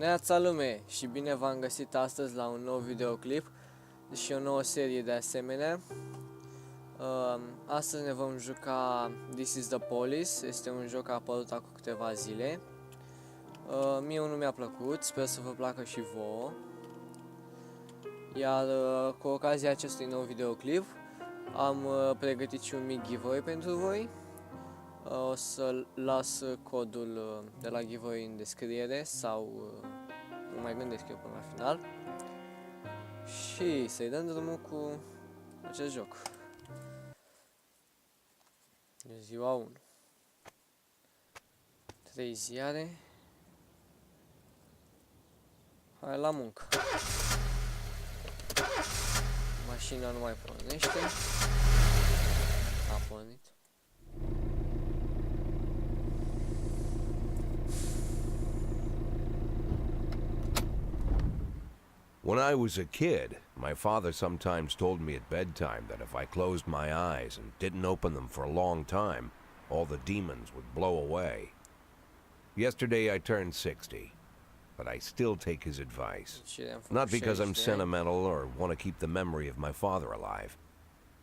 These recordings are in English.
Neața lume și bine v-am găsit astăzi la un nou videoclip și o nouă serie de asemenea. Astăzi ne vom juca This is the Police, este un joc apărut acum câteva zile. Mie nu mi-a plăcut, sper să vă placă și vouă. Iar cu ocazia acestui nou videoclip am pregătit și un mic giveaway pentru voi. O să las codul de la giveaway în descriere sau nu mai gândesc eu până la final. Și să-i dăm drumul cu acest joc. E ziua 1. 3 ziare. Hai la muncă. Mașina nu mai pornește. A pornit. When I was a kid, my father sometimes told me at bedtime that if I closed my eyes and didn't open them for a long time, all the demons would blow away. Yesterday I turned 60, but I still take his advice. Not because I'm sentimental or want to keep the memory of my father alive.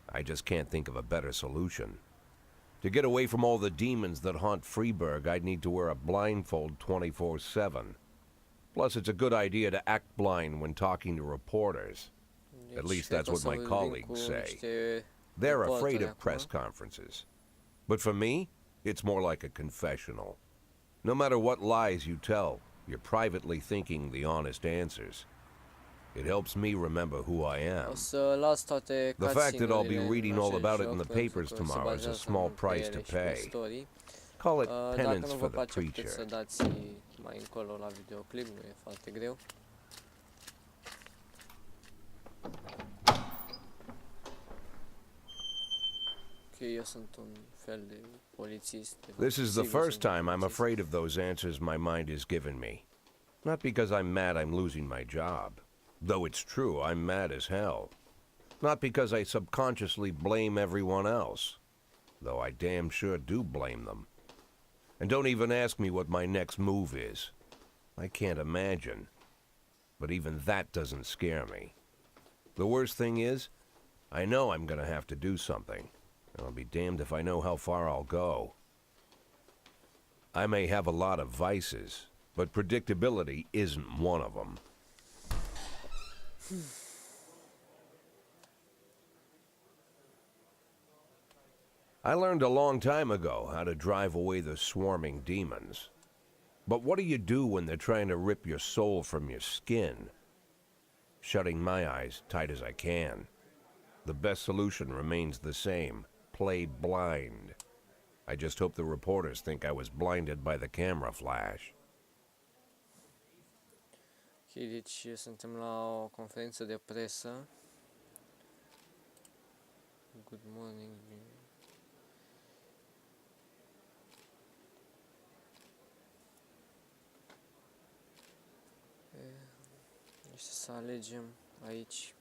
I just can't think of a better solution. To get away from all the demons that haunt Freeburg, I'd need to wear a blindfold 24/7. Plus, it's a good idea to act blind when talking to reporters. At least that's what my colleagues say. They're afraid of press conferences. But for me, it's more like a confessional. No matter what lies you tell, you're privately thinking the honest answers. It helps me remember who I am. The fact that I'll be reading all about it in the papers tomorrow is a small price to pay. Call it penance for the preacher. Mai încolo la videoclip, nu e foarte greu. Ok, eu sunt un fel de polițist. This is the first time I'm afraid of those answers my mind has given me. Not because I'm mad I'm losing my job. Though it's true, I'm mad as hell. Not because I subconsciously blame everyone else. Though I damn sure do blame them. And don't even ask me what my next move is. I can't imagine. But even that doesn't scare me. The worst thing is, I know I'm gonna have to do something. And I'll be damned if I know how far I'll go. I may have a lot of vices, but predictability isn't one of them. I learned a long time ago how to drive away the swarming demons. But what do you do when they're trying to rip your soul from your skin? Shutting my eyes tight as I can. The best solution remains the same. Play blind. I just hope the reporters think I was blinded by the camera flash. Ok, deci suntem la o conferință de presă. Good morning. Deci să alegem aici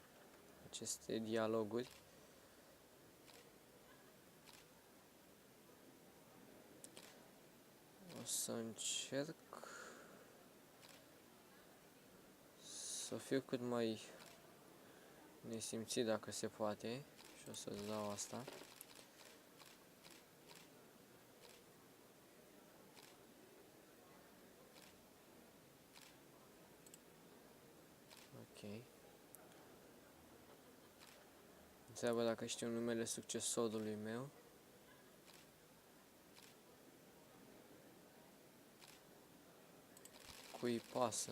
aceste dialoguri. O să încerc să fiu cât mai nesimțit dacă se poate și o să-ți dau asta. Ok. Întreabă dacă știu numele succesorului meu. Cui pasă?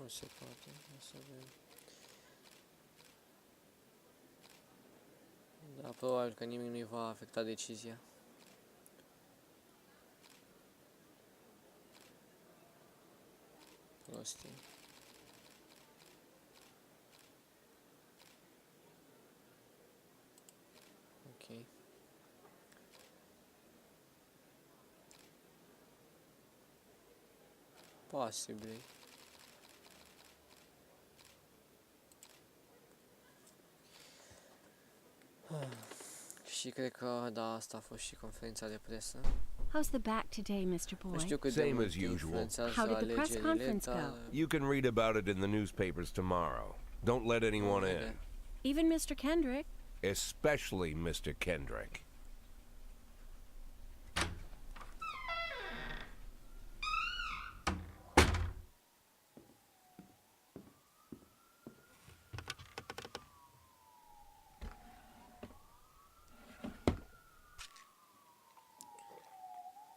Nu se poate, o să vedem. Da, probabil că nimic nu-i va afecta decizia. Prostii. Ok. Posibil. Și cred că, da, asta a fost și conferința de presă. How's the back today, Mr. Nu Boy? știu cât de Same mult as usual. influențează How did the press alegerile, conference dar... go? You can read about it in the newspapers tomorrow. Don't let anyone in. Even Mr. Kendrick? Especially Mr. Kendrick.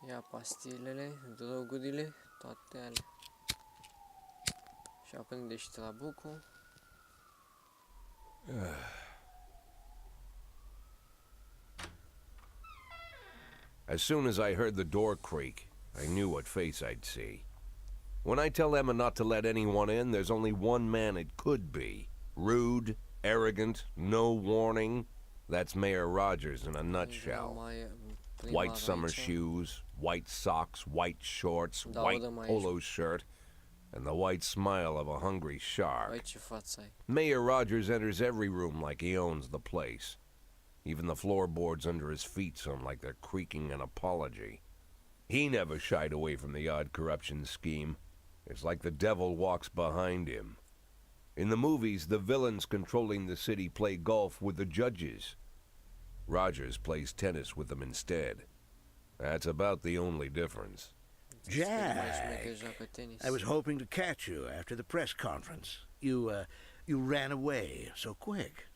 Ia pastilele, drogurile, toate alea. Și aprinde și trabucul. As soon as I heard the door creak, I knew what face I'd see. When I tell Emma not to let anyone in, there's only one man it could be. Rude, arrogant, no warning. That's Mayor Rogers in a nutshell. White summer shoes, white socks, white shorts, white polo shirt, and the white smile of a hungry shark. Băi, ce față ai. Mayor Rogers enters every room like he owns the place. Even the floorboards under his feet sound like they're creaking an apology. He never shied away from the odd corruption scheme. It's like the devil walks behind him. In the movies, the villains controlling the city play golf with the judges. Rogers plays tennis with them instead. That's about the only difference. Jack, I was hoping to catch you after the press conference. You ran away so quick.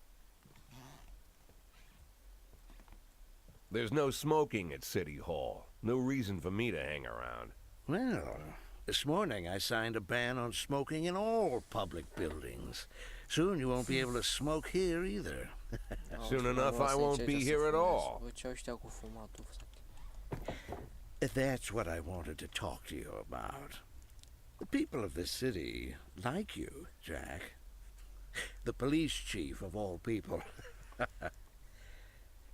There's no smoking at City Hall. No reason for me to hang around. Well, this morning I signed a ban on smoking in all public buildings. Soon you won't be able to smoke here either. Soon enough I won't be here at all. That's what I wanted to talk to you about. The people of this city like you, Jack. The police chief of all people.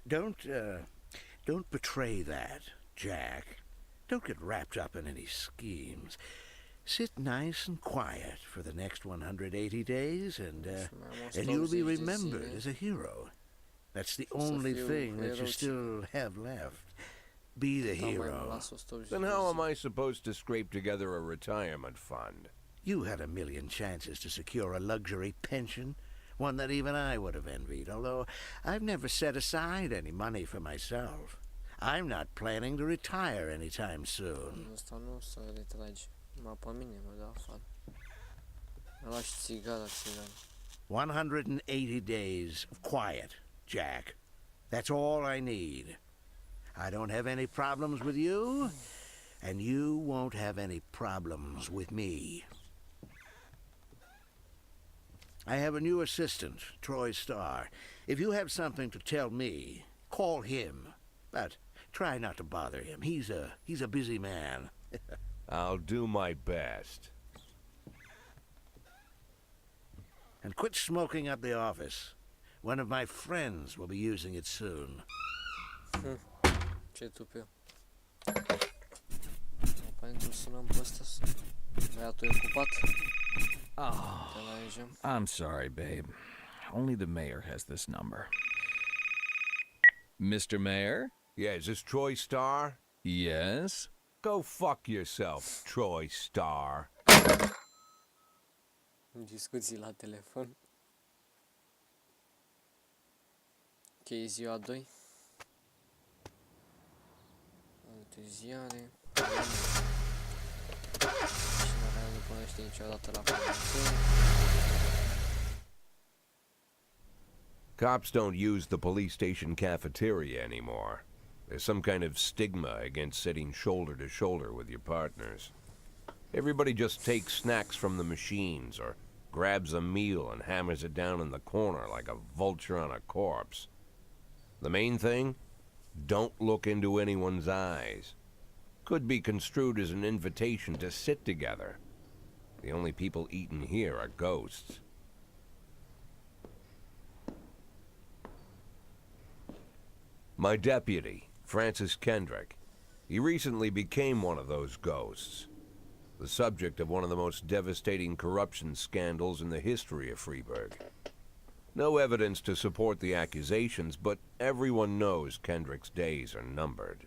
Don't betray that, Jack. Don't get wrapped up in any schemes. Sit nice and quiet for the next 180 days, and you'll be remembered as a hero. That's the only thing that you still have left. Be the hero. Then how am I supposed to scrape together a retirement fund? You had a million chances to secure a luxury pension, one that even I would have envied, although I've never set aside any money for myself. I'm not planning to retire anytime soon. Asta nu o să retragi. Mă pe mine, mă dă afară. Mă lași țigara, țigan. 180 days of quiet, Jack. That's all I need. I don't have any problems with you, and you won't have any problems with me. I have a new assistant, Troy Starr. If you have something to tell me, call him. But try not to bother him. He's a busy man. I'll do my best. And quit smoking up the office. One of my friends will be using it soon. Ce tupiu. Pentru sunăm pe ăsta. Băiatul e ocupat. I'm sorry, babe. Only the mayor has this number. Mr. Mayor? Yeah, is this Troy Starr? Yes? Go fuck yourself, Troy Starr. Discuții la telefon. Ok, ziua 2. Alte ziare. Cine care nu pornește niciodată la poliție. Cops don't use the police station cafeteria anymore. There's some kind of stigma against sitting shoulder to shoulder with your partners. Everybody just takes snacks from the machines or grabs a meal and hammers it down in the corner like a vulture on a corpse. The main thing? Don't look into anyone's eyes. Could be construed as an invitation to sit together. The only people eating here are ghosts. My deputy, Francis Kendrick. He recently became one of those ghosts. the subject of one of the most devastating corruption scandals in the history of Freeburg. No evidence to support the accusations, but everyone knows Kendrick's days are numbered.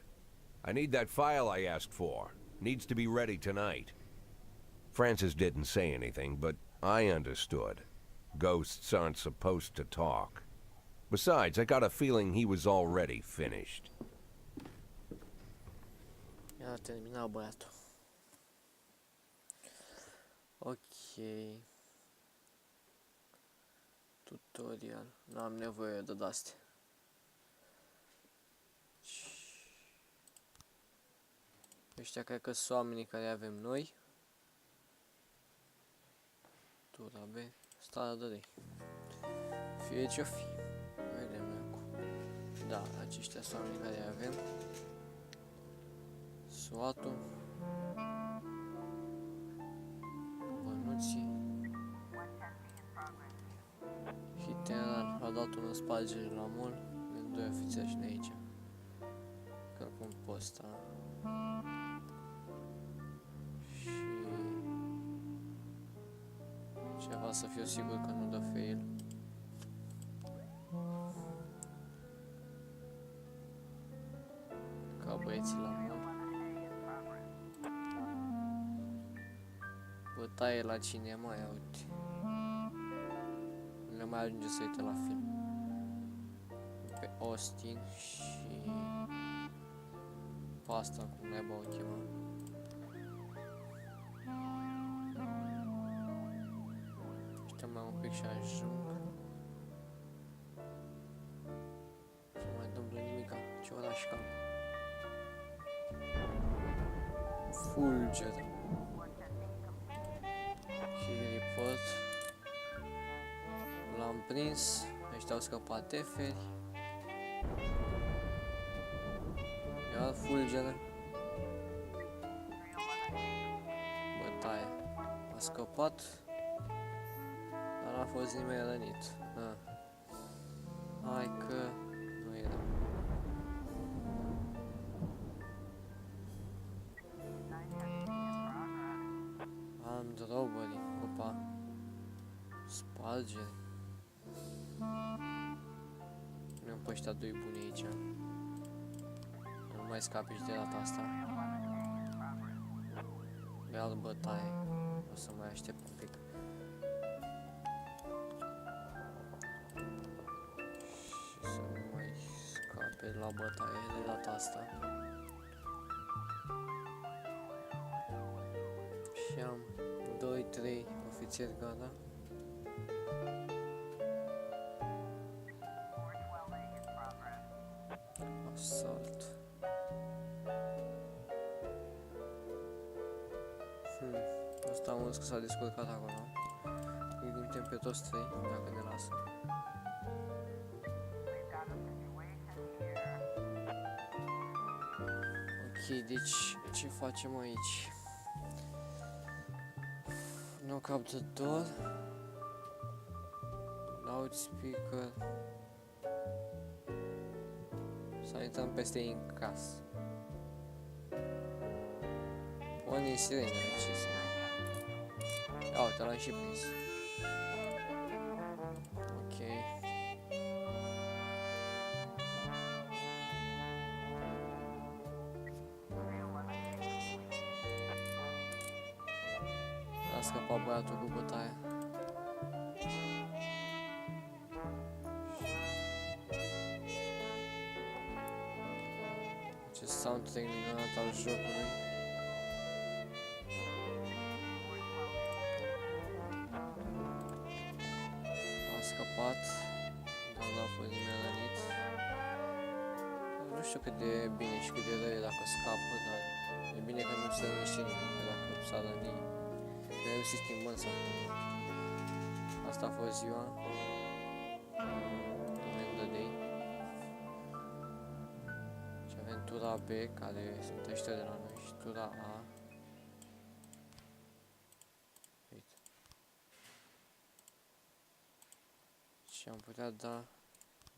I need that file I asked for. Needs to be ready tonight. Francis didn't say anything, but I understood. Ghosts aren't supposed to talk. Besides, I got a feeling he was already finished. Ia termina băiatul. Ok. Tutorial. N-am nevoie de astea. Ăștia cred că sunt oamenii care avem noi. Tura B. Starea de rei. Fie ce-o fi. Vedem noi acum. Da, aceștia sunt oamenii care avem. Suatul. Bănuții. Hiteran a dat un spalgere la mol. Avem doi ofițeri și aici. Călcăm pe ăsta. Și ceva să fiu sigur că nu dă fail. Ca băieții la mol. Bătaie la cinema, ia uite. Nu le mai ajunge să uite la film. Pe Austin și pe asta, cum naiba o chema. Așteptăm mai un pic și ajung. Nu mai întâmplă nimica, ce oraș cam. Fulger. Și report. L-am prins, ăștia au scăpat teferi. Iar fulgere. Bătaie. A scăpat. Dar n-a fost nimeni rănit. Hai că nu era. Armed robbery. Opa. Spargere. Nu am pe ăștia doi buni aici. Nu mai scapi și de data asta. Iar bătaie. O să mai aștept un pic. Și să nu mai scape la bătaie de data asta. Și am 2-3 ofițeri gata. Assault. Asta am că s-a descurcat acolo. Îi dimitem pe toți trei, dacă ne lasă. Ok, deci ce facem aici? Knock up the door. Loudspeaker. Să intrăm peste ei în casă. Unii sirenele, ce să... Ia uite, l-am și prins. Ok. A scăpat băiatul cu bătaia. Acest soundtrack minunat al jocului. A scăpat, dar n-a fost nimeni rănit. Nu știu cât de bine și cât de rău e dacă scapă, dar e bine că nu se rănește nimeni, că dacă s-a rănit, trebuie să schimbăm sau. Asta a fost ziua. Tura B, care sunt ăștia de la noi, și tura A. Uite. Și am putea da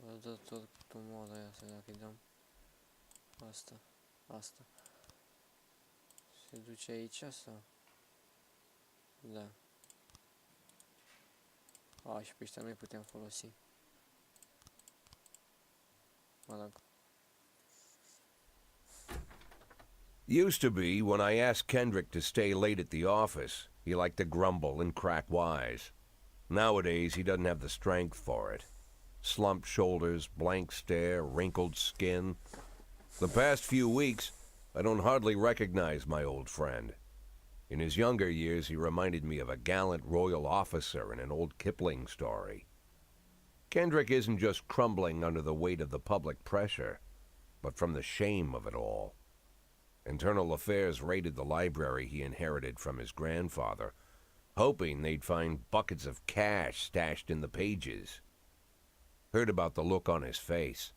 rădător tumorul aia, să dacă îi dăm asta. Se duce aici sau? Da. A, și pe ăștia nu-i putem folosi. Mă rog. Used to be, when I asked Kendrick to stay late at the office, he liked to grumble and crack wise. Nowadays, he doesn't have the strength for it. Slumped shoulders, blank stare, wrinkled skin. The past few weeks, I don't hardly recognize my old friend. In his younger years, he reminded me of a gallant royal officer in an old Kipling story. Kendrick isn't just crumbling under the weight of the public pressure, but from the shame of it all. Internal Affairs raided the library he inherited from his grandfather, hoping they'd find buckets of cash stashed in the pages. Heard about the look on his face,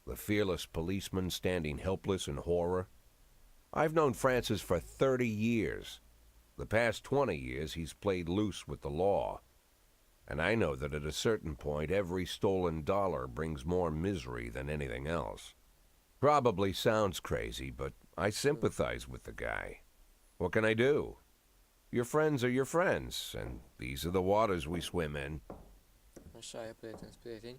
the fearless policeman standing helpless in horror. I've known Francis for 30 years. The past 20 years he's played loose with the law. And I know that at a certain point every stolen dollar brings more misery than anything else. Probably sounds crazy, but I sympathize with the guy. What can I do? Your friends are your friends, and these are the waters we swim in. Așa e, prieteni.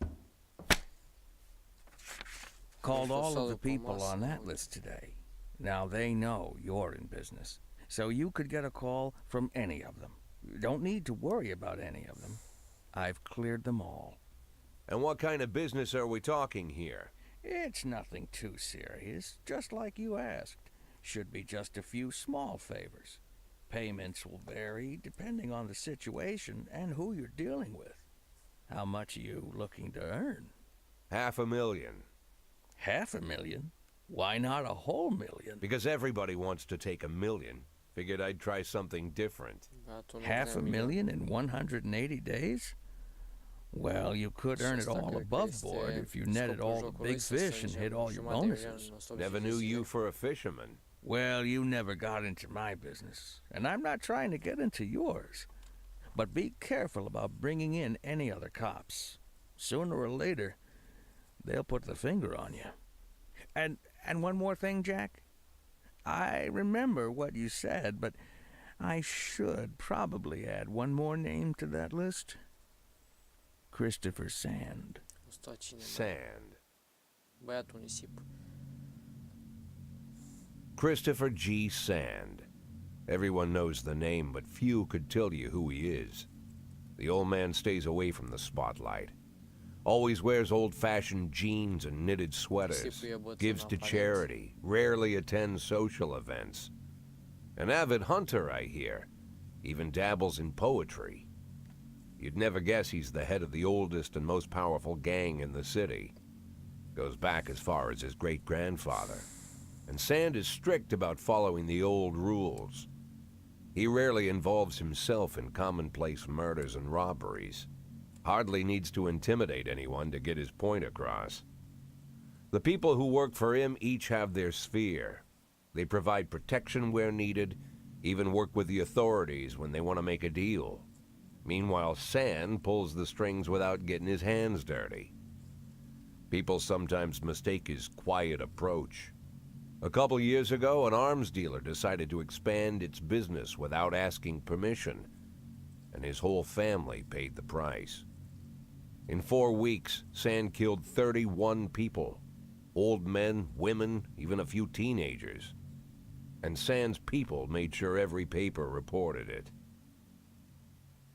Called all of the people on that list today. Now they know you're in business, so you could get a call from any of them. You don't need to worry about any of them. I've cleared them all. And what kind of business are we talking here? It's nothing too serious, just like you asked. Should be just a few small favors. Payments will vary depending on the situation and who you're dealing with. How much are you looking to earn? $500,000. $500,000? Why not a whole million? Because everybody wants to take $1 million. Figured I'd try something different. $500,000 in 180 days? Well, you could earn it all above board if you netted all the big fish and hit all your bonuses. Never knew you for a fisherman. Well, you never got into my business, and I'm not trying to get into yours. But be careful about bringing in any other cops. Sooner or later, they'll put the finger on you. And one more thing, Jack. I remember what you said, but I should probably add one more name to that list. Christopher Sand. Sand. Băiatul nisip. Christopher G. Sand. Everyone knows the name, but few could tell you who he is. The old man stays away from the spotlight. Always wears old-fashioned jeans and knitted sweaters. Gives to charity. Rarely attends social events. An avid hunter, I hear. Even dabbles in poetry. You'd never guess he's the head of the oldest and most powerful gang in the city. Goes back as far as his great-grandfather. And Sand is strict about following the old rules. He rarely involves himself in commonplace murders and robberies. Hardly needs to intimidate anyone to get his point across. The people who work for him each have their sphere. They provide protection where needed, even work with the authorities when they want to make a deal. Meanwhile, Sand pulls the strings without getting his hands dirty. People sometimes mistake his quiet approach. A couple years ago, an arms dealer decided to expand its business without asking permission, and his whole family paid the price. In 4 weeks, Sand killed 31 people. Old men, women, even a few teenagers. And Sand's people made sure every paper reported it.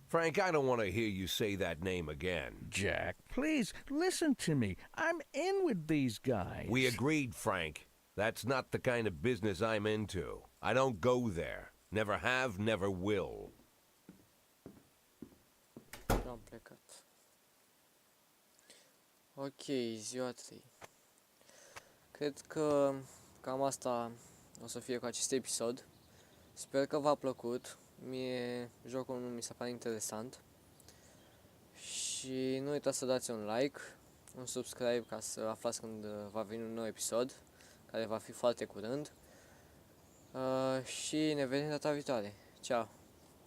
Frank, I don't want to hear you say that name again. Jack, please, listen to me. I'm in with these guys. We agreed, Frank. That's not the kind of business I'm into. I don't go there. Never have, never will. Am plecat. Ok, ziua 3. Cred că cam asta o să fie cu acest episod. Sper că v-a plăcut. Mie jocul nu mi se pare interesant. Și nu uitați să dați un like, un subscribe ca să aflați când va veni un nou episod, care va fi foarte curând. Și ne vedem data viitoare. Ciao!